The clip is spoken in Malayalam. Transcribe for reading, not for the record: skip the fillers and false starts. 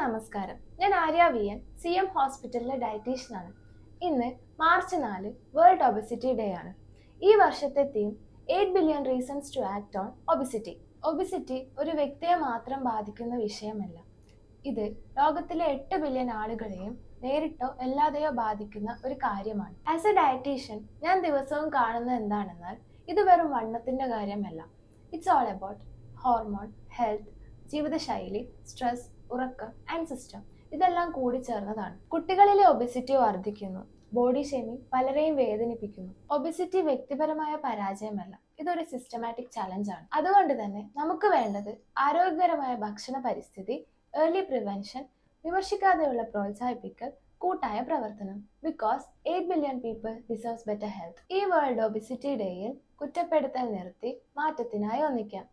നമസ്കാരം. ഞാൻ ആര്യ വി എൻ, CM ഹോസ്പിറ്റലിലെ ഡയറ്റീഷ്യനാണ്. ഇന്ന് മാർച്ച് 4 വേൾഡ് ഒബിസിറ്റി ഡേ ആണ്. ഈ വർഷത്തെ theme 8 billion reasons to act on obesity. Obesity ഒരു വ്യക്തിയെ മാത്രം ബാധിക്കുന്ന വിഷയമല്ല. ഇത് ലോകത്തിലെ 8 ബില്യൺ ആളുകളെയും നേരിട്ടോ അല്ലാതെയോ ബാധിക്കുന്ന ഒരു കാര്യമാണ്. ആസ് എ ഡയറ്റീഷ്യൻ ഞാൻ ദിവസവും കാണുന്നത് എന്താണെന്നാൽ ഇത് വെറും വണ്ണത്തിന്റെ കാര്യമല്ല. It's all about hormone, health, ജീവിതശൈലി, സ്ട്രെസ്, ഉറക്കം ആൻഡ് സിസ്റ്റം. ഇതെല്ലാം കൂടി ചേർന്നതാണ്. കുട്ടികളിലെ ഒബിസിറ്റി വർദ്ധിക്കുന്നു. ബോഡി ഷേമിംഗ് പലരെയും വേദനിപ്പിക്കുന്നു. ഒബിസിറ്റി വ്യക്തിപരമായ പരാജയമല്ല, ഇതൊരു സിസ്റ്റമാറ്റിക് ചലഞ്ചാണ്. അതുകൊണ്ട് തന്നെ നമുക്ക് വേണ്ടത് ആരോഗ്യകരമായ ഭക്ഷണ പരിസ്ഥിതി, ഏർലി പ്രിവെൻഷൻ, വിമർശിക്കാതെയുള്ള പ്രോത്സാഹിപ്പിക്കൽ, കൂട്ടായ പ്രവർത്തനം. Because 8 billion people deserves better health. ഈ വേൾഡ് ഒബിസിറ്റി ഡേയിൽ കുറ്റപ്പെടുത്തൽ നിർത്തി മാറ്റത്തിനായി ഒന്നിക്കാം.